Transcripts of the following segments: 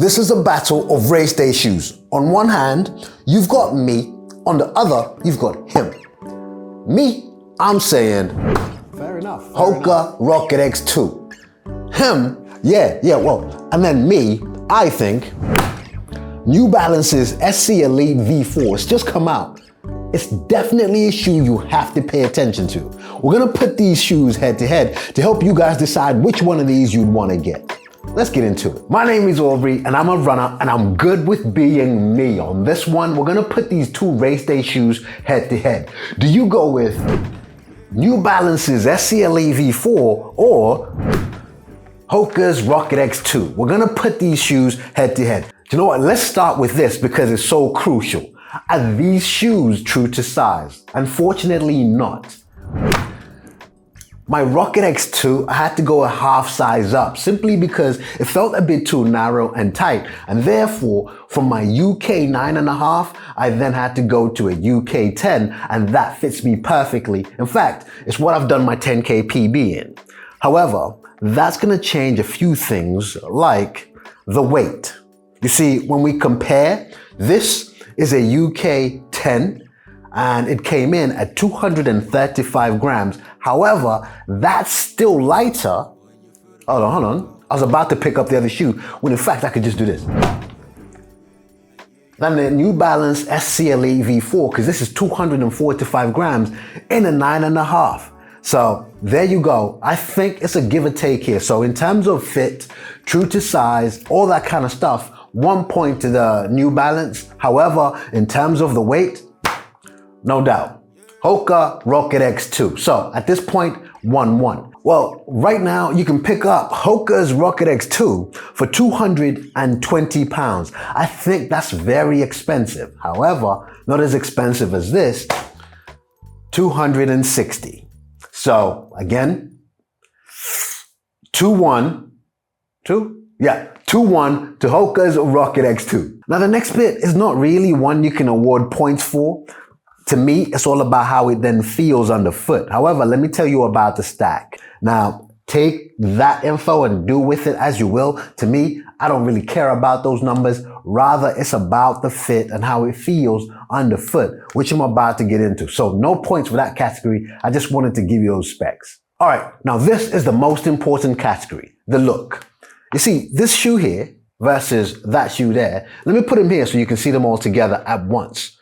This is a battle of race day shoes. On one hand, you've got me. On the other, you've got him. Me, I'm saying, Fair enough. Hoka Rocket X2. Him, and then me, I think, New Balance's SC Elite V4. It's just come out. It's definitely a shoe you have to pay attention to. We're gonna put these shoes head to head to help you guys decide which one of these you'd wanna get. Let's get into it. My name is Aubrey and I'm a runner and I'm good with being me. On this one, we're gonna put these two race day shoes head to head. Do you go with New Balance's SC Elite V4 or Hoka's Rocket X2? We're gonna put these shoes head to head. You know what? Let's start with this because it's so crucial. Are these shoes true to size? Unfortunately not. My Rocket X2, I had to go a half size up simply because it felt a bit too narrow and tight, and therefore from my UK 9.5, I then had to go to a UK 10, and that fits me perfectly. In fact, it's what I've done my 10K PB in. However, that's gonna change a few things like the weight. You see, when we compare, this is a UK 10 and it came in at 235 grams. However, that's still lighter. Hold on. I was about to pick up the other shoe when in fact I could just do this. Then the New Balance SC Elite V4, because this is 245 grams in a 9.5. So there you go. I think it's a give or take here. So in terms of fit, true to size, all that kind of stuff, 1 point to the New Balance. However, in terms of the weight, no doubt, Hoka Rocket X2. So at this point, 1-1. Well, right now you can pick up Hoka's Rocket X2 for 220 pounds. I think that's very expensive. However, not as expensive as this, 260. So again, 2-1 to Hoka's Rocket X2. Now the next bit is not really one you can award points for. To me, it's all about how it then feels underfoot. However, let me tell you about the stack. Now, take that info and do with it as you will. To me, I don't really care about those numbers. Rather, it's about the fit and how it feels underfoot, which I'm about to get into. So no points for that category. I just wanted to give you those specs. All right, now this is the most important category, the look. You see, this shoe here versus that shoe there, let me put them here so you can see them all together at once.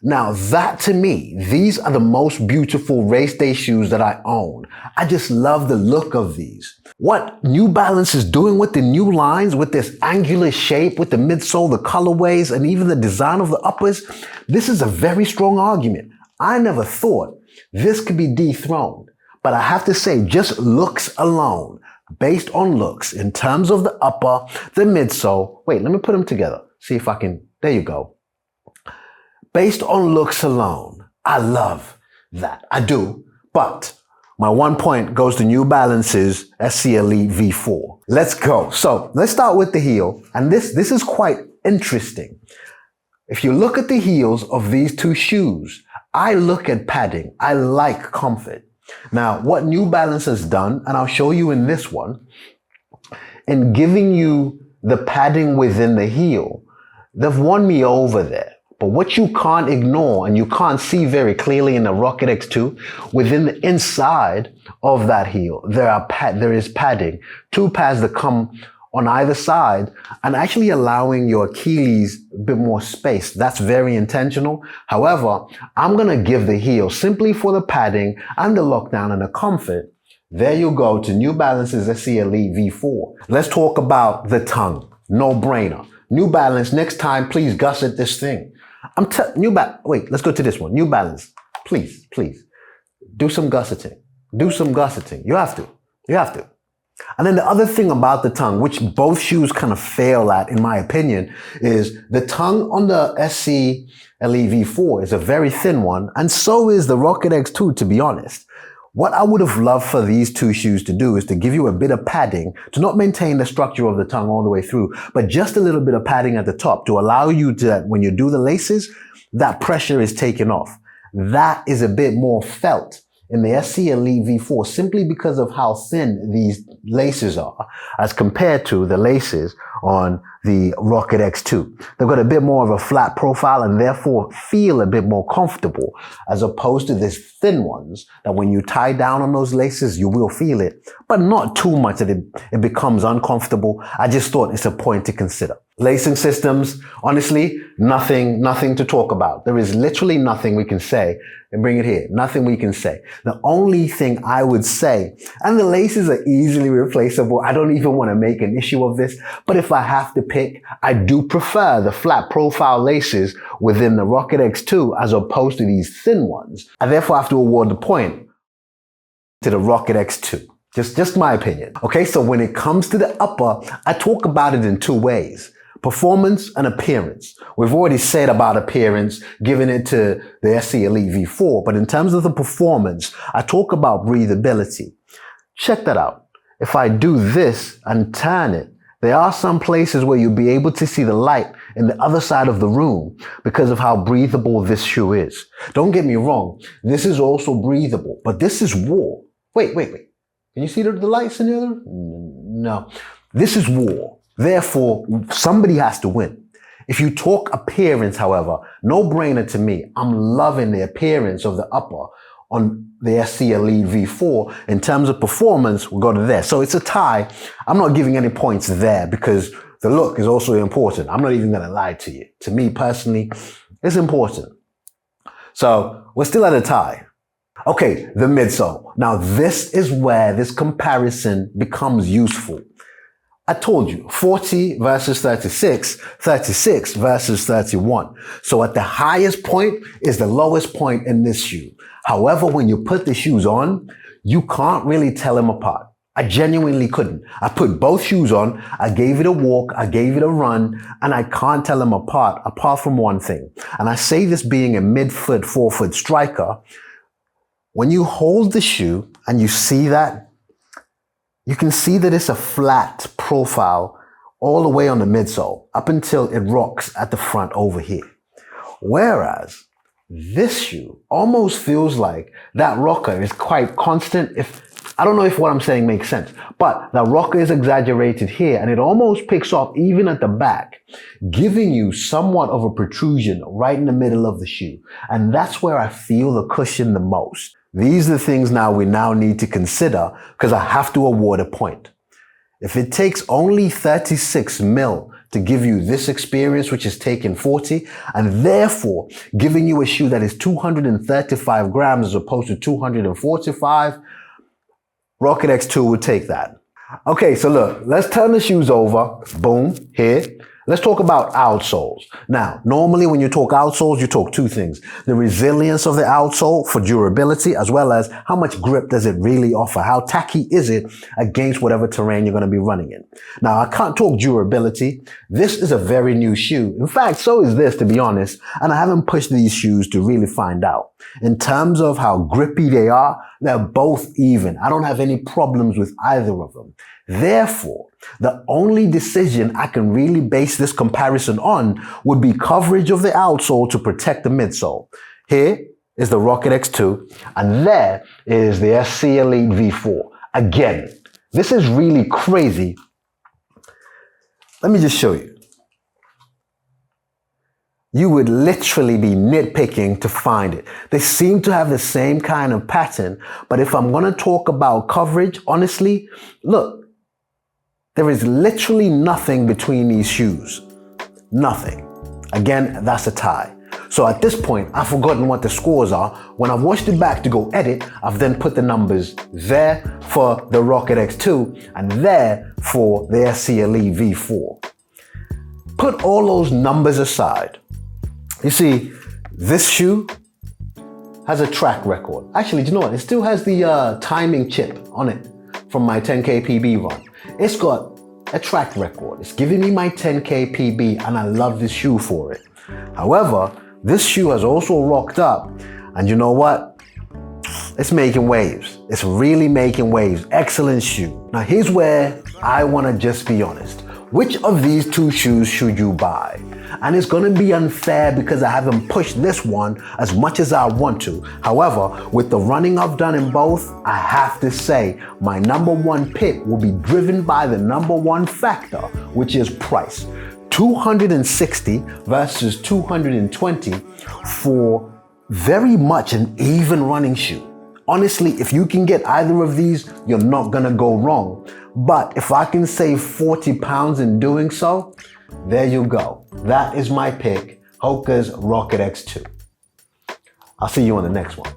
Now that to me, these are the most beautiful race day shoes that I own. I just love the look of these. What New Balance is doing with the new lines, with this angular shape, with the midsole, the colorways, and even the design of the uppers, this is a very strong argument. I never thought this could be dethroned, but I have to say, just looks alone, based on looks, in terms of the upper, the midsole. Wait, let me put them together. See if I can, there you go. Based on looks alone, I love that. I do. But my 1 point goes to New Balance's SC Elite V4. Let's go. So let's start with the heel. And this is quite interesting. If you look at the heels of these two shoes, I look at padding. I like comfort. Now, what New Balance has done, and I'll show you in this one, in giving you the padding within the heel, they've won me over there. But what you can't ignore and you can't see very clearly in the Rocket X2, within the inside of that heel, there is padding, two pads that come on either side and actually allowing your Achilles a bit more space. That's very intentional. However, I'm going to give the heel simply for the padding and the lockdown and the comfort. There you go to New Balance's SC Elite V4. Let's talk about the tongue. No brainer. New Balance, next time, please gusset this thing. Wait, let's go to this one. New Balance, please, do some gusseting. Do some gusseting. You have to. And then the other thing about the tongue, which both shoes kind of fail at, in my opinion, is the tongue on the SC Elite V4 is a very thin one, and so is the Rocket X2, to be honest. What I would have loved for these two shoes to do is to give you a bit of padding, to not maintain the structure of the tongue all the way through, but just a little bit of padding at the top to allow you to, when you do the laces, that pressure is taken off. That is a bit more felt in the SC Elite V4 simply because of how thin these laces are as compared to the laces on the Rocket X2. They've got a bit more of a flat profile and therefore feel a bit more comfortable, as opposed to these thin ones that when you tie down on those laces, you will feel it, but not too much that it becomes uncomfortable. I just thought it's a point to consider. Lacing systems, honestly, nothing to talk about. There is literally nothing we can say. And bring it here. Nothing we can say. The only thing I would say, and the laces are easily replaceable. I don't even want to make an issue of this, but if I have to pick, I do prefer the flat profile laces within the Rocket X2 as opposed to these thin ones. I therefore have to award the point to the Rocket X2. Just my opinion. Okay, so when it comes to the upper, I talk about it in two ways. Performance and appearance. We've already said about appearance, giving it to the SC Elite V4, but in terms of the performance, I talk about breathability. Check that out. If I do this and turn it, there are some places where you'll be able to see the light in the other side of the room because of how breathable this shoe is. Don't get me wrong, this is also breathable, but this is wool. Wait. Can you see the lights in the other? No. This is wool. Therefore, somebody has to win. If you talk appearance, however, no brainer to me. I'm loving the appearance of the upper on the SC Elite V4. In terms of performance, we'll go to there. So it's a tie. I'm not giving any points there because the look is also important. I'm not even going to lie to you. To me personally, it's important. So we're still at a tie. Okay, the midsole. Now this is where this comparison becomes useful. I told you, 40 versus 36, 36 versus 31. So at the highest point is the lowest point in this shoe. However, when you put the shoes on, you can't really tell them apart. I genuinely couldn't. I put both shoes on, I gave it a walk, I gave it a run, and I can't tell them apart from one thing. And I say this being a mid-foot, forefoot striker. When you hold the shoe and you see that, you can see that it's a flat profile all the way on the midsole up until it rocks at the front over here. Whereas this shoe almost feels like that rocker is quite constant. I don't know if what I'm saying makes sense, but the rocker is exaggerated here and it almost picks off even at the back, giving you somewhat of a protrusion right in the middle of the shoe. And that's where I feel the cushion the most. These are the things we now need to consider because I have to award a point. If it takes only 36 mil to give you this experience, which is taking 40, and therefore giving you a shoe that is 235 grams as opposed to 245, Rocket X2 would take that. Okay, so look, let's turn the shoes over. Boom, here. Let's talk about outsoles. Now, normally when you talk outsoles, you talk two things. The resilience of the outsole for durability, as well as how much grip does it really offer? How tacky is it against whatever terrain you're going to be running in? Now, I can't talk durability. This is a very new shoe. In fact, so is this, to be honest, and I haven't pushed these shoes to really find out. In terms of how grippy they are, they're both even. I don't have any problems with either of them. Therefore, the only decision I can really base this comparison on would be coverage of the outsole to protect the midsole. Here is the Rocket X2, and there is the SC Elite V4. Again, this is really crazy. Let me just show you. You would literally be nitpicking to find it. They seem to have the same kind of pattern, but if I'm going to talk about coverage, honestly, look, there is literally nothing between these shoes. Nothing. Again, that's a tie. So at this point, I've forgotten what the scores are. When I've watched it back to go edit, I've then put the numbers there for the Rocket X2 and there for the SC Elite V4. Put all those numbers aside. You see, this shoe has a track record. Actually, do you know what? It still has the timing chip on it from my 10K PB run. It's got a track record. It's giving me my 10K PB and I love this shoe for it. However, this shoe has also rocked up and you know what? It's making waves. It's really making waves. Excellent shoe. Now here's where I want to just be honest. Which of these two shoes should you buy? And it's going to be unfair because I haven't pushed this one as much as I want to. However, with the running I've done in both, I have to say my number one pick will be driven by the number one factor, which is price. 260 versus 220 for very much an even running shoe. Honestly, if you can get either of these, you're not gonna go wrong. But if I can save 40 pounds in doing so, there you go. That is my pick, Hoka's Rocket X2. I'll see you on the next one.